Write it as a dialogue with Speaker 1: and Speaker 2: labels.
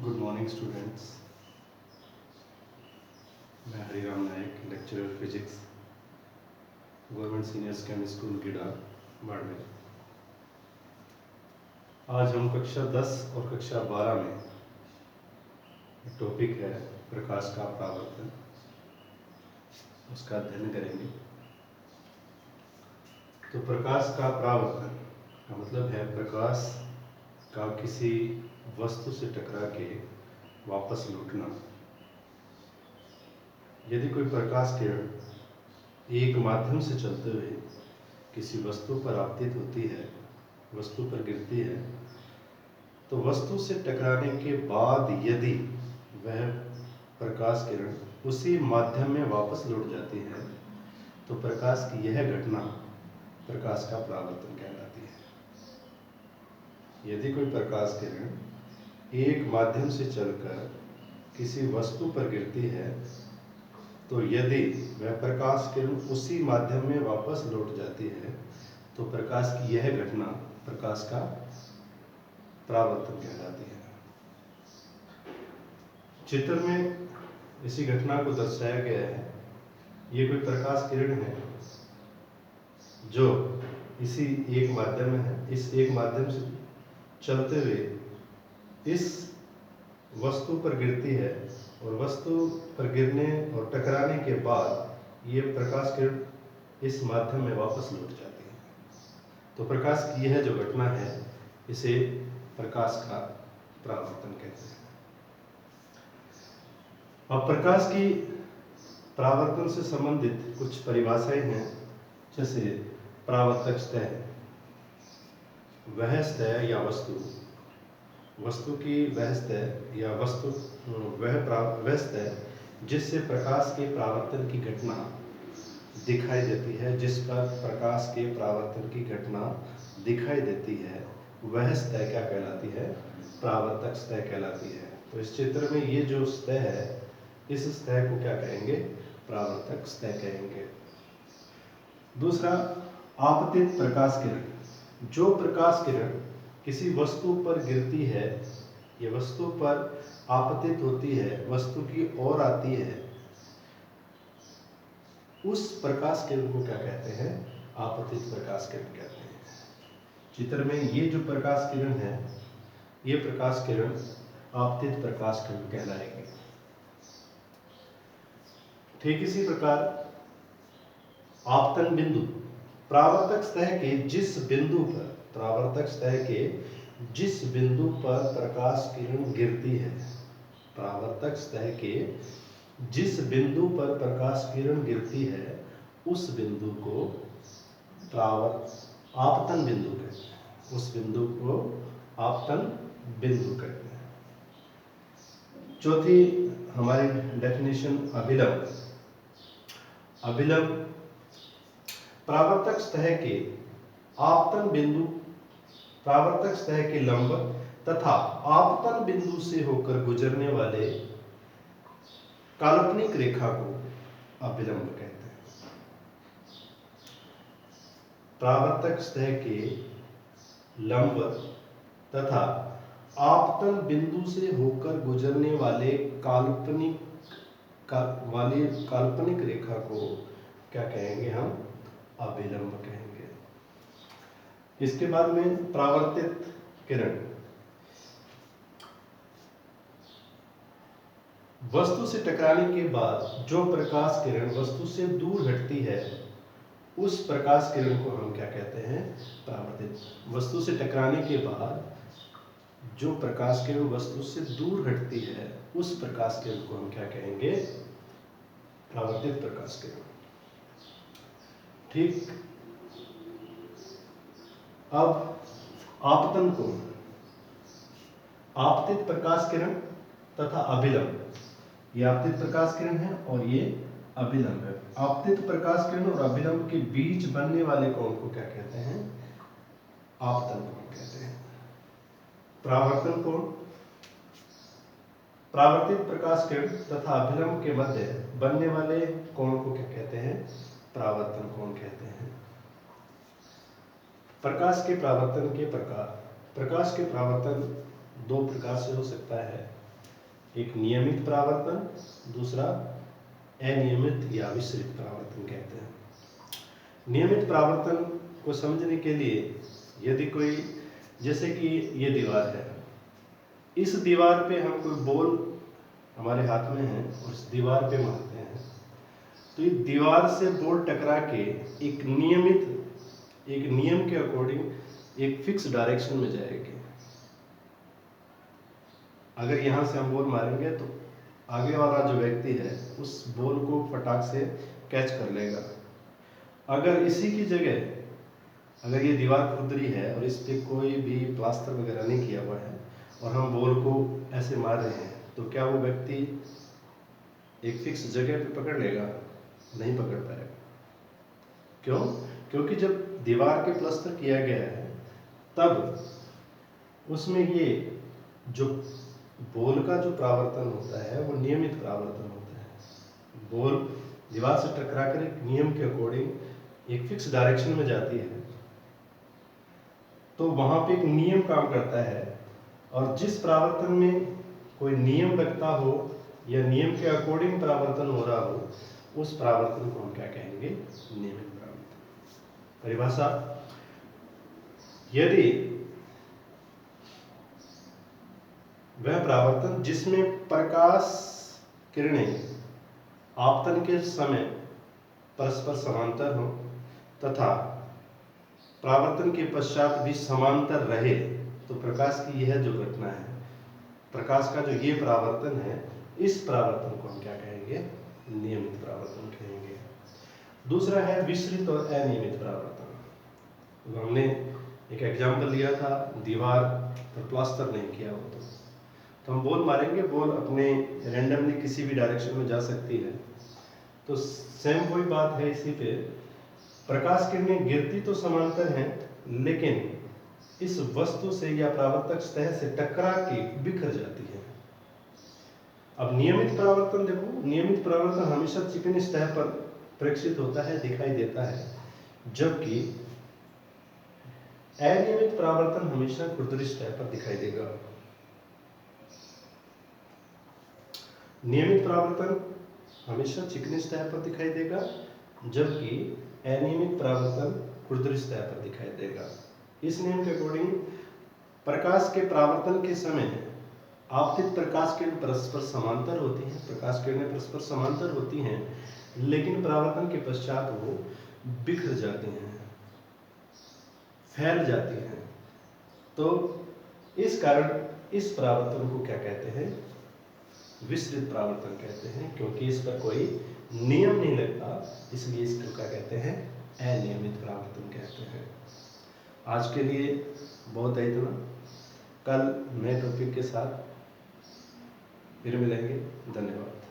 Speaker 1: Good morning students. मैं Hariram Nayak, lecturer physics, government senior secondary school Gida, Barmer. आज हम कक्षा 10 और कक्षा 12 में टॉपिक है प्रकाश का परावर्तन, उसका अध्ययन करेंगे। तो प्रकाश का परावर्तन का मतलब है प्रकाश का किसी वस्तु से टकरा के वापस लौटना। यदि कोई प्रकाश किरण एक माध्यम से चलते हुए किसी वस्तु पर आपतित होती है, वस्तु पर गिरती है, तो वस्तु से टकराने के बाद यदि वह प्रकाश किरण उसी माध्यम में वापस लौट जाती है तो प्रकाश की यह घटना प्रकाश का परावर्तन कहलाती है। यदि कोई प्रकाश किरण एक माध्यम से चलकर किसी वस्तु पर गिरती है तो यदि वह प्रकाश किरण उसी माध्यम में वापस लौट जाती है तो प्रकाश की यह घटना प्रकाश का परावर्तन कहलाती है। चित्र में इसी घटना को दर्शाया गया है। ये कोई प्रकाश किरण है जो इसी एक माध्यम में है। इस एक माध्यम से चलते हुए इस वस्तु पर गिरती है और वस्तु पर गिरने और टकराने के बाद ये प्रकाश किरण इस माध्यम में वापस लौट जाती है। तो प्रकाश की यह जो घटना है इसे प्रकाश का परावर्तन कहते हैं। अब प्रकाश की परावर्तन से संबंधित कुछ परिभाषाएं हैं, जैसे परावर्तक सतह, वह सतह या वस्तु की वह सतह या वह सतह जिससे प्रकाश के परावर्तन की घटना दिखाई देती है, जिस पर प्रकाश के परावर्तन की घटना दिखाई देती है, वह सतह क्या कहलाती है? परावर्तक सतह कहलाती है। तो इस चित्र में ये जो सतह है, इस सतह को क्या कहेंगे? परावर्तक सतह कहेंगे। दूसरा, आपतित प्रकाश किरण। जो प्रकाश किरण किसी वस्तु पर गिरती है, ये वस्तु पर आपतित होती है, वस्तु की ओर आती है, उस प्रकाश किरण को क्या कहते हैं? आपतित प्रकाश किरण कहते हैं। चित्र में ये जो प्रकाश किरण है, ये प्रकाश किरण आपतित प्रकाश किरण कहलाएगी। ठीक इसी प्रकार आपतन बिंदु, परावर्तक सतह के जिस बिंदु पर प्रकाश किरण गिरती है, परावर्तक सतह के जिस बिंदु पर प्रकाश किरण गिरती है, उस बिंदु को आपतन बिंदु कहते हैं। उस बिंदु को आपतन बिंदु कहते हैं। चौथी हमारी डेफिनेशन अभिलंब। अभिलंब परावर्तक सतह के आपतन बिंदु, परावर्तक सतह के लंब तथा आपतन बिंदु से होकर गुजरने वाले काल्पनिक रेखा को अभिलंब कहते हैं। परावर्तक सतह के लंब तथा आपतन बिंदु से होकर गुजरने वाले काल्पनिक रेखा को क्या कहेंगे? हम अभिलंब कहेंगे। इसके बाद में परावर्तित किरण, वस्तु से टकराने के बाद जो प्रकाश किरण वस्तु से दूर हटती है, उस प्रकाश किरण को हम क्या कहते हैं? परावर्तित। वस्तु से टकराने के बाद जो प्रकाश किरण वस्तु से दूर हटती है, उस प्रकाश किरण को हम क्या कहेंगे? परावर्तित प्रकाश किरण। ठीक। अब आपतन कोण, आपतित प्रकाश किरण तथा अभिलंब, ये आपतित प्रकाश किरण है और ये अभिलंब है। आपतित प्रकाश किरण और अभिलंब के बीच बनने वाले कोण को क्या कहते हैं? आपतन कोण कहते हैं। परावर्तन कोण, परावर्तित प्रकाश किरण तथा अभिलंब के मध्य बनने वाले कोण को क्या कहते हैं? परावर्तन कोण कहते हैं। प्रकाश के परावर्तन के प्रकार। प्रकाश के परावर्तन दो प्रकार से हो सकता है। एक नियमित परावर्तन, दूसरा अनियमित या विसरित परावर्तन कहते हैं। नियमित परावर्तन को समझने के लिए यदि कोई, जैसे कि ये दीवार है, इस दीवार पे हम कोई बॉल हमारे हाथ में है और इस दीवार पे मारते हैं, तो ये दीवार से बॉल टकरा के एक नियम के अकॉर्डिंग एक फिक्स डायरेक्शन में जाएगी। अगर यहाँ से हम बॉल मारेंगे तो आगे वाला जो व्यक्ति है उस बॉल को फटाक से कैच कर लेगा। अगर इसी की जगह अगर ये दीवार खुरदरी है और इस पर कोई भी प्लास्टर वगैरह नहीं किया हुआ है और हम बॉल को ऐसे मार रहे हैं, तो क्या वो व्यक्ति एक फिक्स जगह पे पकड़ लेगा? नहीं पकड़ पाएगा। क्यों? क्योंकि जब दीवार के प्लास्टर किया गया है तब उसमें ये जो बॉल का जो परावर्तन होता है वो नियमित परावर्तन होता है। बॉल दीवार से टकरा कर एक नियम के अकॉर्डिंग एक फिक्स डायरेक्शन में जाती है, तो वहां पे एक नियम काम करता है, और जिस परावर्तन में कोई नियम लगता हो या नियम के अकॉर्डिंग परावर्तन हो रहा हो, उस परावर्तन को हम क्या कहेंगे? नियमित परावर्तन। परिभाषा: यदि वह परावर्तन जिसमें प्रकाश किरणें आपतन के समय परस्पर समांतर हो तथा परावर्तन के पश्चात भी समांतर रहे, तो प्रकाश की यह जो घटना है, प्रकाश का जो ये परावर्तन है, इस परावर्तन को हम क्या कहेंगे? नियमित परावर्तन कहेंगे। दूसरा है विसरित और अनियमित परावर्तन। तो हमने एक एग्जाम्पल लिया था, दीवार पर प्लास्टर नहीं किया हो तो हम बॉल मारेंगे, बॉल अपने रैंडमली किसी भी डायरेक्शन में जा सकती है। तो सेम वही बात है इसी पे, प्रकाश किरणें गिरती तो समांतर हैं, लेकिन इस वस्तु से या परावर्तक सतह से टकरा के बिखर जाती है। अब नियमित परावर्तन देखो, नियमित परावर्तन हमेशा चिकनी सतह पर प्रेक्षित होता है, दिखाई देता है, जबकि अनियमित परावर्तन हमेशा खुरदरी सतह पर दिखाई देगा। नियमित परावर्तन हमेशा चिकनी सतह पर दिखाई देगा, जबकि अनियमित परावर्तन खुरदरी सतह पर दिखाई देगा। इस नियम के अकॉर्डिंग प्रकाश के परावर्तन के समय आपतित प्रकाश किरण परस्पर समांतर होती हैं, प्रकाश किरणें परस्पर समांतर होती हैं, लेकिन परावर्तन के पश्चात वो बिखर जाती हैं, फैल जाती हैं। तो इस कारण इस परावर्तन को क्या कहते हैं? विसरित परावर्तन कहते हैं, क्योंकि इस पर कोई नियम नहीं लगता, इसलिए इसको क्या कहते हैं? अनियमित परावर्तन कहते हैं। आज के लिए बहुत है इतना। कल नए टॉपिक के साथ फिर मिलेंगे। धन्यवाद।